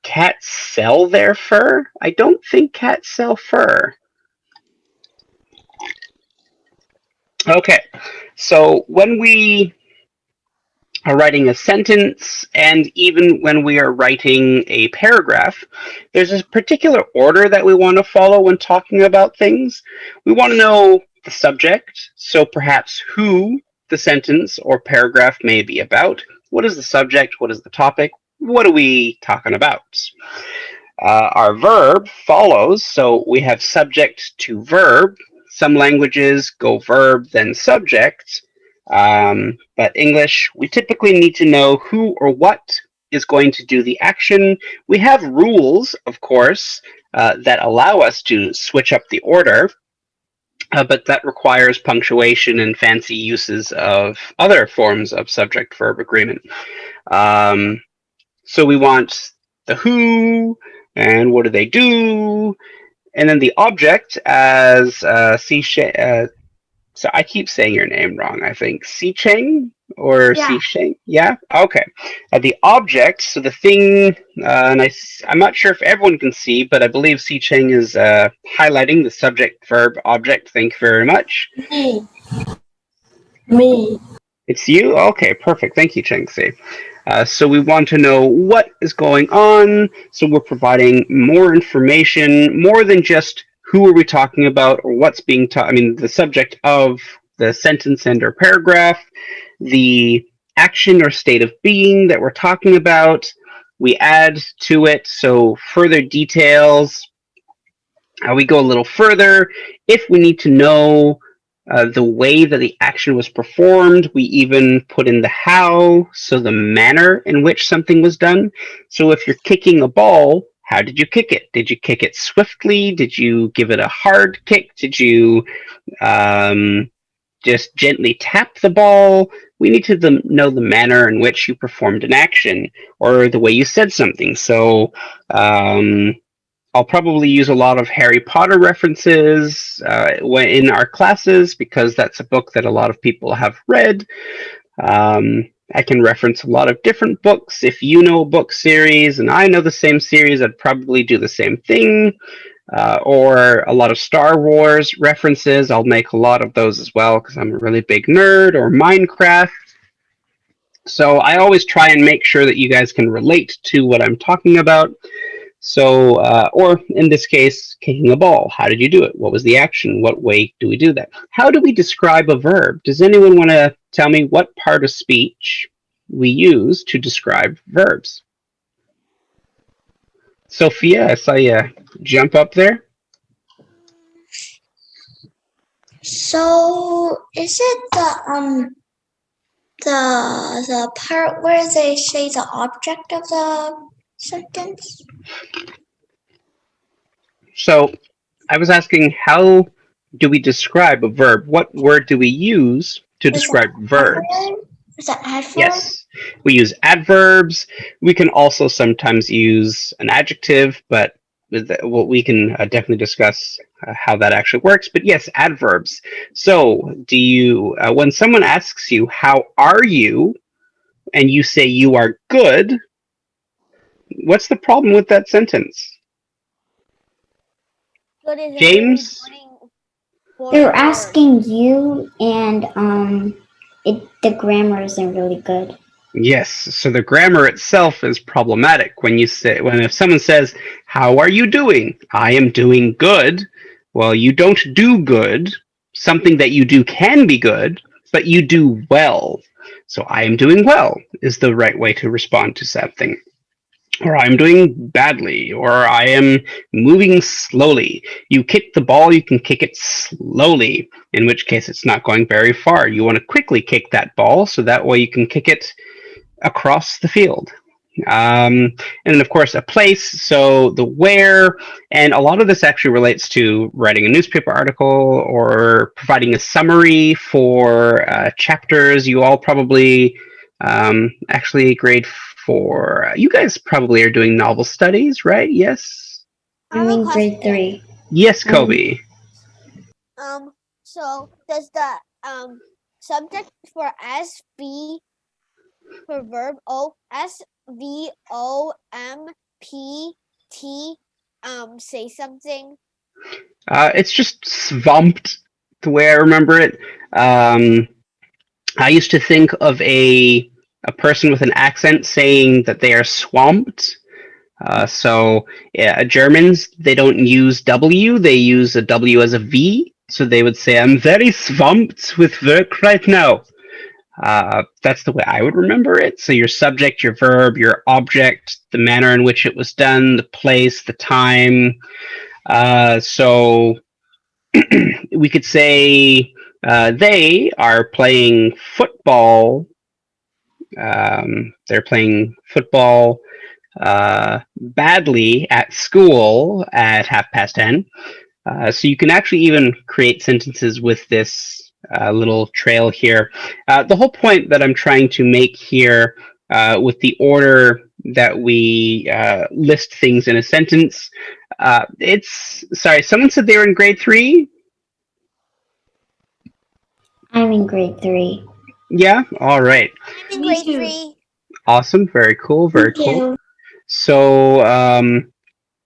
Cats sell their fur? I don't think cats sell fur. Okay, so when we are writing a sentence, and even when we are writing a paragraph, there's a particular order that we want to follow when talking about things. We want to know the subject, so perhaps who the sentence or paragraph may be about. What is the subject? What is the topic? What are we talking about? Our verb follows, so we have subject to verb. Some languages go verb, then subject. But English, we typically need to know who or what is going to do the action. We have rules, of course, that allow us to switch up the order, but that requires punctuation and fancy uses of other forms of subject-verb agreement. So we want the who, and what do they do, and then the object as so I keep saying your name wrong, I think. Si-Cheng or Yeah. Si-Cheng? Yeah? Okay. The object, so the thing, and I'm not sure if everyone can see, but I believe Si-Cheng is highlighting the subject, verb, object. Thank you very much. Me. It's you? Okay, perfect. Thank you, Cheng-Si. So we want to know what is going on, so we're providing more information, more than just who are we talking about or what's being taught. I mean, the subject of the sentence and or paragraph, the action or state of being that we're talking about. We add to it, so further details. We go a little further. If we need to know the way that the action was performed, we even put in the how, so the manner in which something was done. So if you're kicking a ball, how did you kick it? Did you kick it swiftly? Did you give it a hard kick? Did you just gently tap the ball? We need to know the manner in which you performed an action or the way you said something. So I'll probably use a lot of Harry Potter references in our classes because that's a book that a lot of people have read. I can reference a lot of different books. If you know a book series and I know the same series, I'd probably do the same thing. Or a lot of Star Wars references. I'll make a lot of those as well because I'm a really big nerd, or Minecraft. So I always try and make sure that you guys can relate to what I'm talking about. So, or in this case, kicking a ball. How did you do it? What was the action? What way do we do that? How do we describe a verb? Does anyone want to tell me what part of speech we use to describe verbs? Sophia, I saw you jump up there. So is it the part where they say the object of the sentence? So I was asking, how do we describe a verb? What word do we use to describe verbs? Is that adverb? Yes, we use adverbs. We can also sometimes use an adjective, but we can definitely discuss how that actually works. But yes, adverbs. So do you, when someone asks you, how are you? And you say you are good, what's the problem with that sentence? Good is a James? very important They're word. asking you, and the grammar isn't really good. Yes, so the grammar itself is problematic when if someone says, "How are you doing?" I am doing good. Well, you don't do good. Something that you do can be good, but you do well. So I am doing well is the right way to respond to something. Or I'm doing badly, or I am moving slowly. You kick the ball, you can kick it slowly, in which case it's not going very far. You want to quickly kick that ball, so that way you can kick it across the field. And then, of course, a place, so the where, and a lot of this actually relates to writing a newspaper article or providing a summary for chapters. You all probably, actually grade 4, you guys probably are doing novel studies, right? Yes? I'm in grade 3. Yes, Kobe. So does the subject for SV for verb SVOMPT say something? It's just swamped, the way I remember it. I used to think of a person with an accent saying that they are swamped. So Germans, they don't use W, they use a W as a V. So they would say, "I'm very swamped with work right now." That's the way I would remember it. So your subject, your verb, your object, the manner in which it was done, the place, the time. So we could say they are playing football. They're playing football badly at school at 10:30. So you can actually even create sentences with this little trail here. The whole point that I'm trying to make here with the order that we list things in a sentence, sorry, someone said they were in grade 3? I'm in grade 3. Yeah? All right. I'm in grade 3. Awesome. Very cool. Very cool. So,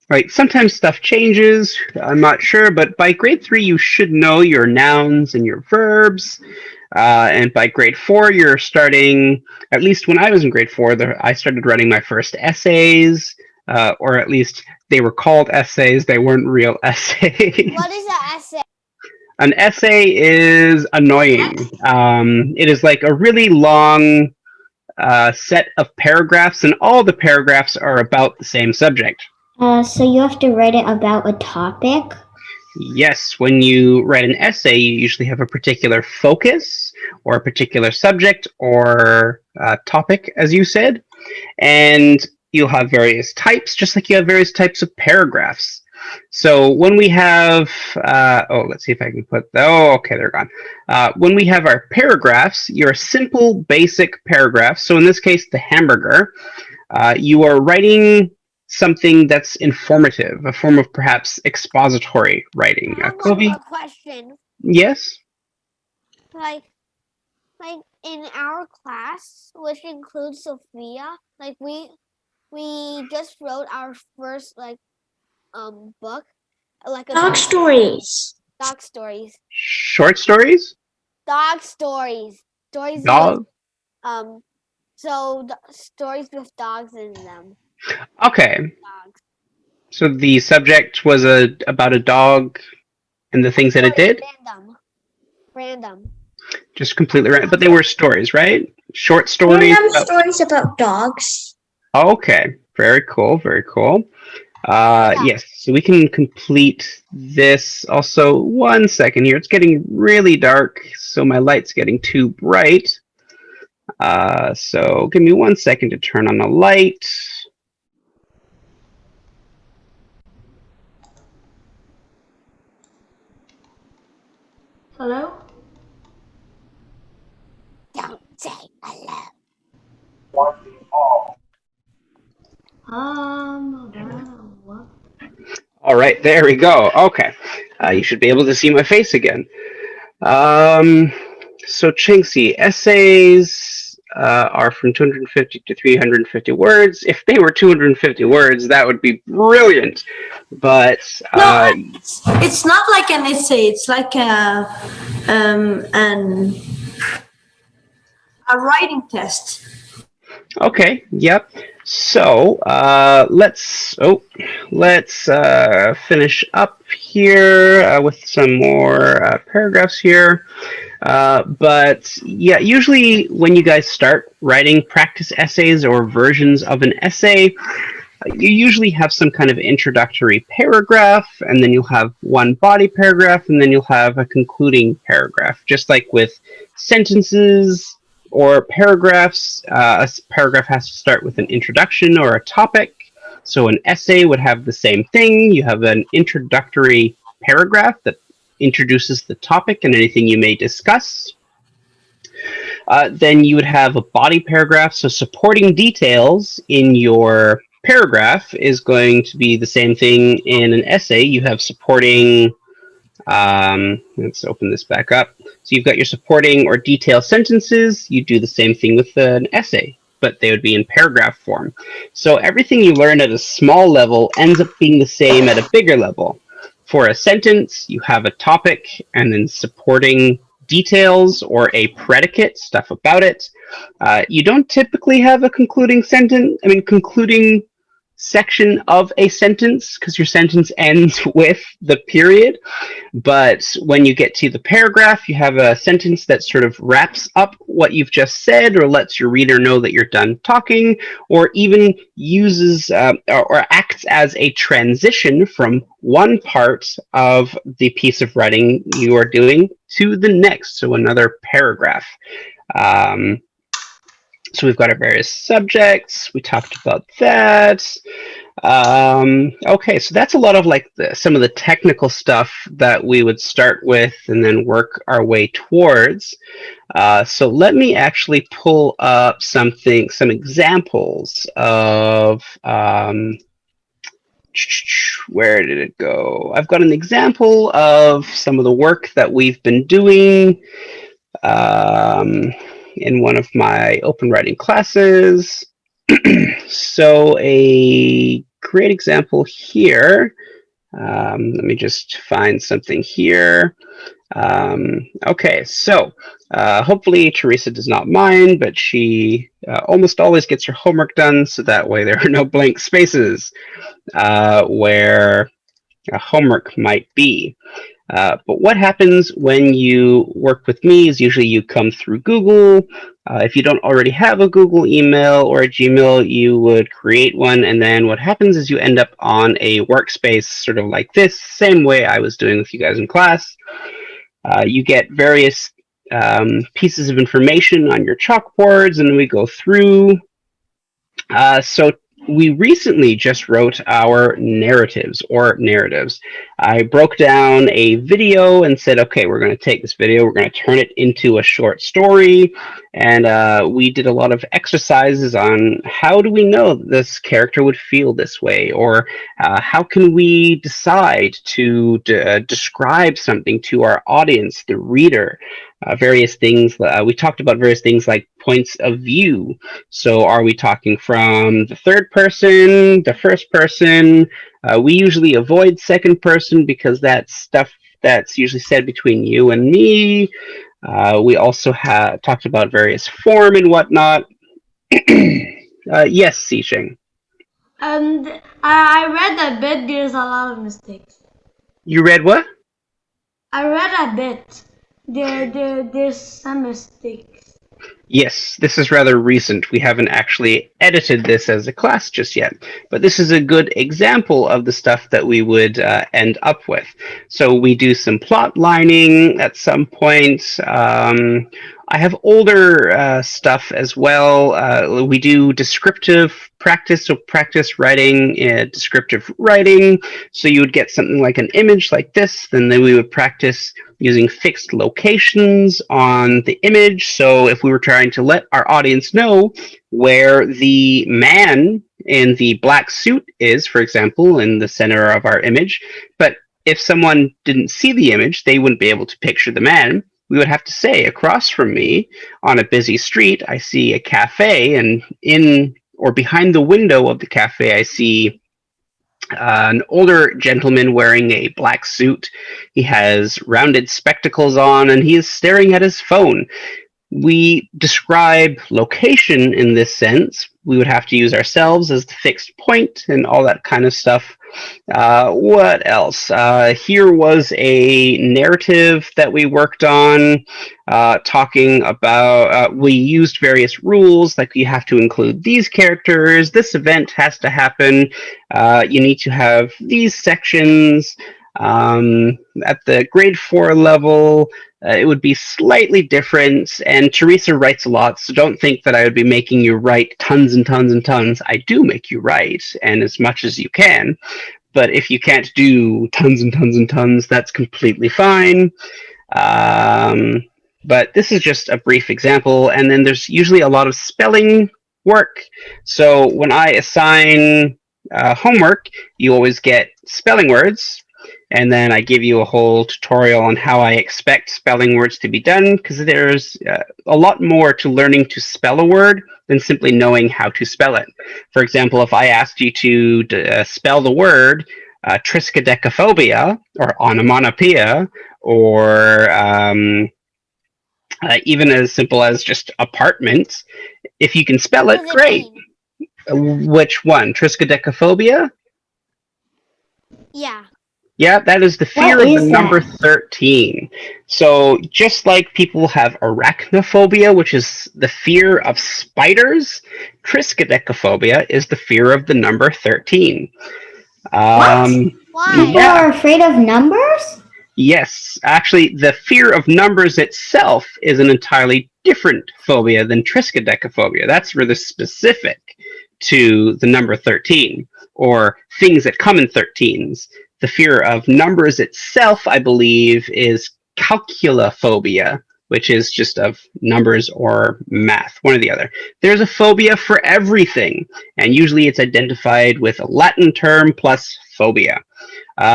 right, sometimes stuff changes. I'm not sure, but by grade 3, you should know your nouns and your verbs. And by grade 4, you're starting, at least when I was in grade 4, I started writing my first essays, or at least they were called essays. They weren't real essays. What is an essay? An essay is annoying. It is like a really long set of paragraphs, and all the paragraphs are about the same subject. So you have to write it about a topic? Yes, when you write an essay, you usually have a particular focus or a particular subject or topic, as you said, and you'll have various types, just like you have various types of paragraphs. So when we have, let's see if I can put, okay, they're gone. When we have our paragraphs, your simple, basic paragraphs, so in this case, the hamburger, you are writing something that's informative, a form of perhaps expository writing. Kobe? A question. Yes? Like in our class, which includes Sophia, like we just wrote our first book, like a Dog stories. dog stories. Short stories? Dog stories. Stories Dog? with, stories with dogs in them. Okay. Dogs. So the subject was about a dog and the things that it did? Random. Just completely random. But they were stories, right? Short stories? Random stories about dogs. Okay. Very cool. Very cool. Yes, so we can complete this. Also, 1 second here. It's getting really dark, so my light's getting too bright. So give me 1 second to turn on the light. Hello? Don't say hello. What? All right, there we go. Okay, you should be able to see my face again. So Chengxi, essays are from 250 to 350 words. If they were 250 words, that would be brilliant. But No, it's not like an essay. It's like a writing test. Okay, yep. So let's finish up here with some more paragraphs here. But yeah, usually when you guys start writing practice essays or versions of an essay, you usually have some kind of introductory paragraph, and then you'll have one body paragraph, and then you'll have a concluding paragraph. Just like with sentences or paragraphs, a paragraph has to start with an introduction or a topic. So an essay would have the same thing. You have an introductory paragraph that introduces the topic and anything you may discuss. Then you would have a body paragraph, so supporting details in your paragraph is going to be the same thing in an essay. You have supporting, let's open this back up. So you've got your supporting or detailed sentences. You do the same thing with an essay, but they would be in paragraph form. So everything you learn at a small level ends up being the same at a bigger level. For a sentence, you have a topic and then supporting details or a predicate, stuff about it. You don't typically have a concluding section of a sentence because your sentence ends with the period. But when you get to the paragraph, you have a sentence that sort of wraps up what you've just said or lets your reader know that you're done talking, or even uses or acts as a transition from one part of the piece of writing you are doing to the next, so another paragraph. So we've got our various subjects. We talked about that. Okay, so that's a lot of like some of the technical stuff that we would start with and then work our way towards. So let me actually pull up some examples of, where did it go? I've got an example of some of the work that we've been doing in one of my open writing classes. So a great example here. Let me just find something here. Okay, so hopefully Teresa does not mind, but she almost always gets her homework done, so that way there are no blank spaces where a homework might be. But what happens when you work with me is usually you come through Google. If you don't already have a Google email or a Gmail, you would create one. And then what happens is you end up on a workspace sort of like this, same way I was doing with you guys in class. You get various pieces of information on your chalkboards, and we go through. So we recently just wrote our narratives. I broke down a video and said, okay, we're going to take this video, we're going to turn it into a short story. And we did a lot of exercises on how do we know that this character would feel this way, or how can we decide to describe something to our audience, the reader. Various things. We talked about various things like points of view. So are we talking from the third person, the first person? We usually avoid second person because that's stuff that's usually said between you and me. We also talked about various form and whatnot. Yes, Xixing. I read a bit. There's a lot of mistakes. You read what? I read a bit. There's some mistakes. Yes, this is rather recent. We haven't actually edited this as a class just yet, but this is a good example of the stuff that we would end up with. So we do some plot lining at some point. I have older stuff as well. We do descriptive practice, so practice writing descriptive writing. So you would get something like an image like this, then we would practice using fixed locations on the image. So if we were trying to let our audience know where the man in the black suit is, for example, in the center of our image, but if someone didn't see the image, they wouldn't be able to picture the man. We would have to say, across from me on a busy street, I see a cafe, and in or behind the window of the cafe, I see an older gentleman wearing a black suit. He has rounded spectacles on, and he is staring at his phone. we describe location in this sense. We would have to use ourselves as the fixed point and all that kind of stuff. What else? Here was a narrative that we worked on, talking about, we used various rules, like you have to include these characters, this event has to happen, you need to have these sections. At the grade 4 level, it would be slightly different, and Teresa writes a lot, so don't think that I would be making you write tons and tons and tons. I do make you write, and as much as you can, but if you can't do tons and tons and tons, that's completely fine. But this is just a brief example, and then there's usually a lot of spelling work. So when I assign homework, you always get spelling words, and then I give you a whole tutorial on how I expect spelling words to be done, because there's a lot more to learning to spell a word than simply knowing how to spell it. For example, if I asked you to spell the word Triscodechophobia, or onomatopoeia, or even as simple as just apartment, if you can spell it, great. Which one? Triscodechophobia? Yeah. Yeah, that is the fear of the number 13. So just like people have arachnophobia, which is the fear of spiders, Triscodechophobia is the fear of the number 13. Why? People are afraid of numbers? Yes, actually, the fear of numbers itself is an entirely different phobia than Triscodechophobia. That's really specific to the number 13, or things that come in 13s. The fear of numbers itself, I believe, is calculophobia, which is just of numbers or math, one or the other. There's a phobia for everything, and usually it's identified with a Latin term plus phobia.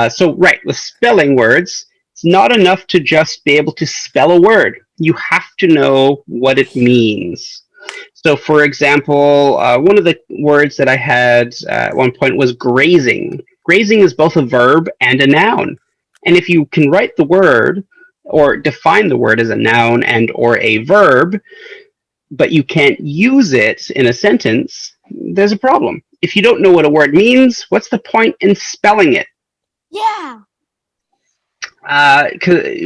So, right, with spelling words, it's not enough to just be able to spell a word. You have to know what it means. So, for example, one of the words that I had at one point was grazing. Grazing is both a verb and a noun. And if you can write the word or define the word as a noun and or a verb, but you can't use it in a sentence, there's a problem. If you don't know what a word means, what's the point in spelling it? Yeah.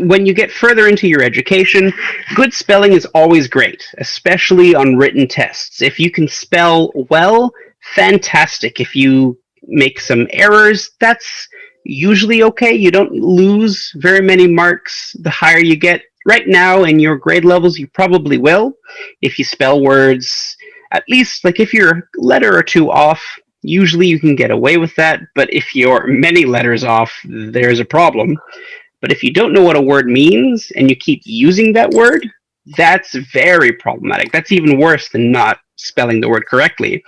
When you get further into your education, good spelling is always great, especially on written tests. If you can spell well, fantastic. If you make some errors, that's usually okay. You don't lose very many marks the higher you get. Right now in your grade levels, you probably will. If you spell words, at least like if you're a letter or two off, usually you can get away with that. But if you're many letters off, there's a problem. But if you don't know what a word means and you keep using that word, that's very problematic. That's even worse than not spelling the word correctly.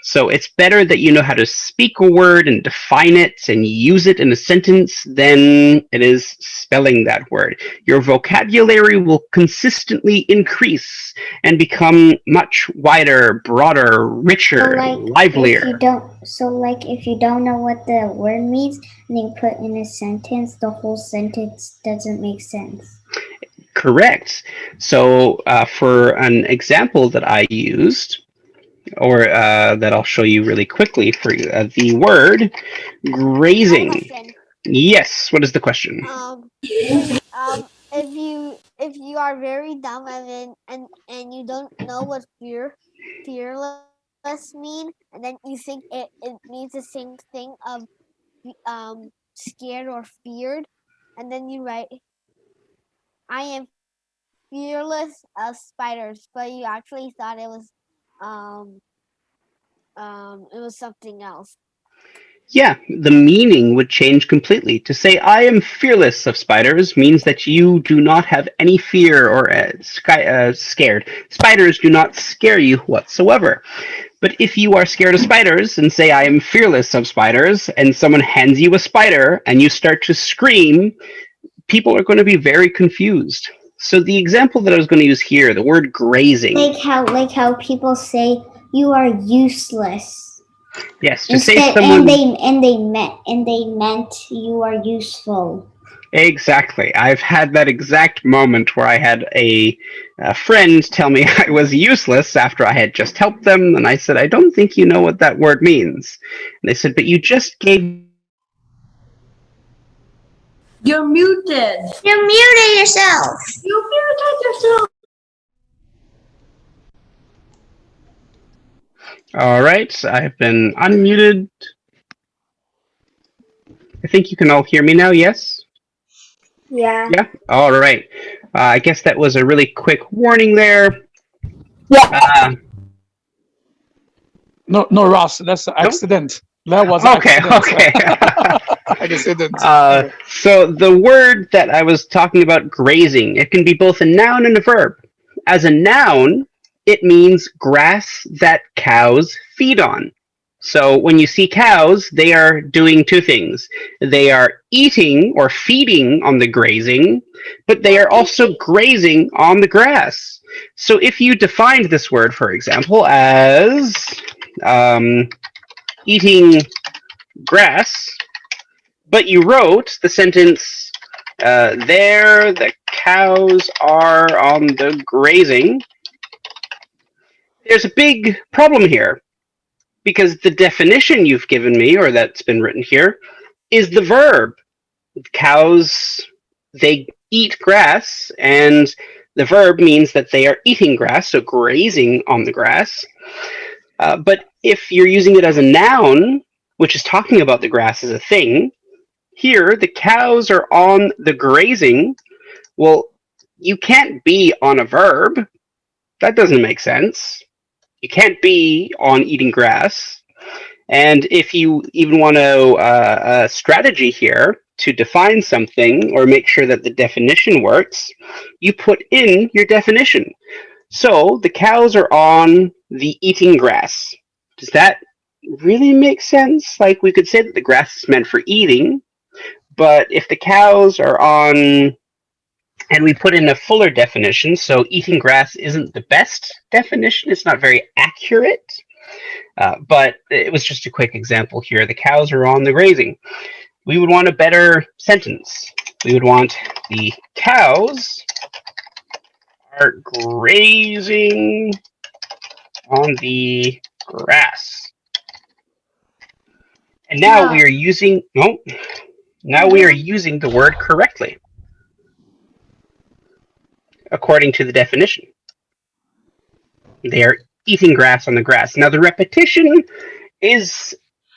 So it's better that you know how to speak a word and define it and use it in a sentence than it is spelling that word. Your vocabulary will consistently increase and become much wider, broader, richer, livelier. If you don't know what the word means and you put in a sentence, the whole sentence doesn't make sense. Correct. So for an example that I used, or that I'll show you really quickly, for the word grazing. Yes, what is the question? If you are very dumb and you don't know what fearless mean, and then you think it means the same thing of scared or feared, and then you write, I am fearless of spiders, but you actually thought it was something else. Yeah, the meaning would change completely. To say I am fearless of spiders means that you do not have any fear or scared. Spiders do not scare you whatsoever. But if you are scared of spiders and say I am fearless of spiders, and someone hands you a spider and you start to scream, people are going to be very confused. So the example that I was going to use here, the word grazing. Like how people say you are useless. Yes, to say someone and they meant you are useful. Exactly. I've had that exact moment where I had a friend tell me I was useless after I had just helped them, and I said, I don't think you know what that word means. And they said, but you just gave... You're muted. You muted yourself. You muted yourself. All right, I've been unmuted. I think you can all hear me now, yes? Yeah. Yeah? All right. I guess that was a really quick warning there. Yeah. No, Ross, that's an accident. That was Okay, accident. okay. Accident. So the word that I was talking about, grazing, it can be both a noun and a verb. As a noun, it means grass that cows feed on. So when you see cows, they are doing two things. They are eating or feeding on the grazing, but they are also grazing on the grass. So if you defined this word, for example, as eating grass, but you wrote the sentence, there the cows are on the grazing, there's a big problem here, because the definition you've given me, or that's been written here, is the verb. Cows, they eat grass, and the verb means that they are eating grass, so grazing on the grass. But if you're using it as a noun, which is talking about the grass as a thing, here the cows are on the grazing. Well, you can't be on a verb. That doesn't make sense. You can't be on eating grass. And if you even want a strategy here to define something or make sure that the definition works, you put in your definition. So the cows are on the eating grass. Does that really make sense? Like, we could say that the grass is meant for eating, but if the cows are on... And we put in a fuller definition, so eating grass isn't the best definition. It's not very accurate, but it was just a quick example here. The cows are on the grazing. We would want a better sentence. We would want the cows are grazing on the grass. And now we are using, now we are using the word correctly, according to the definition. They are eating grass on the grass. Now the repetition is,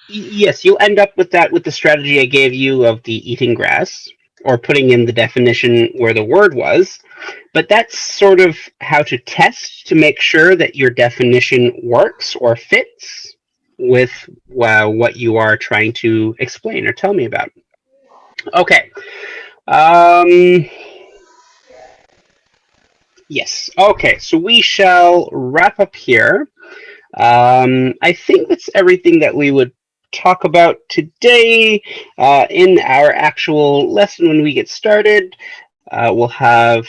yes, you'll end up with that with the strategy I gave you of the eating grass, or putting in the definition where the word was, but that's sort of how to test to make sure that your definition works or fits with what you are trying to explain or tell me about. Okay. Yes. Okay, so we shall wrap up here. I think that's everything that we would talk about today. In our actual lesson when we get started, we'll have...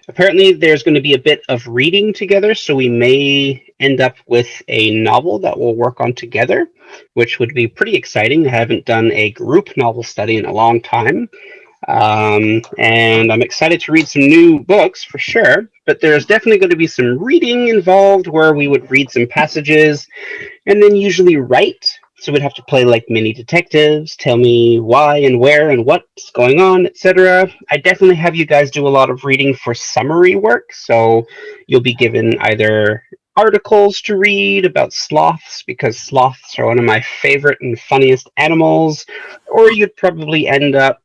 apparently there's going to be a bit of reading together, so we may end up with a novel that we'll work on together, which would be pretty exciting. I haven't done a group novel study in a long time. And I'm excited to read some new books for sure, but there's definitely going to be some reading involved where we would read some passages and then usually write. So we'd have to play like mini detectives, tell me why and where and what's going on, etc. I definitely have you guys do a lot of reading for summary work, so you'll be given either articles to read about sloths, because sloths are one of my favorite and funniest animals, or you'd probably end up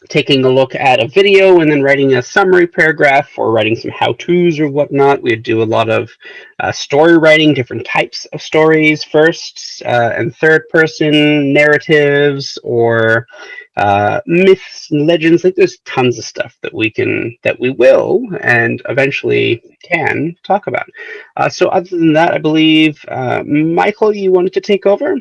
taking a look at a video and then writing a summary paragraph or writing some how-tos or whatnot. We'd do a lot of story writing, different types of stories, first and third person narratives, or myths and legends. Like, there's tons of stuff that we will and eventually can talk about. So other than that, I believe Michael, you wanted to take over?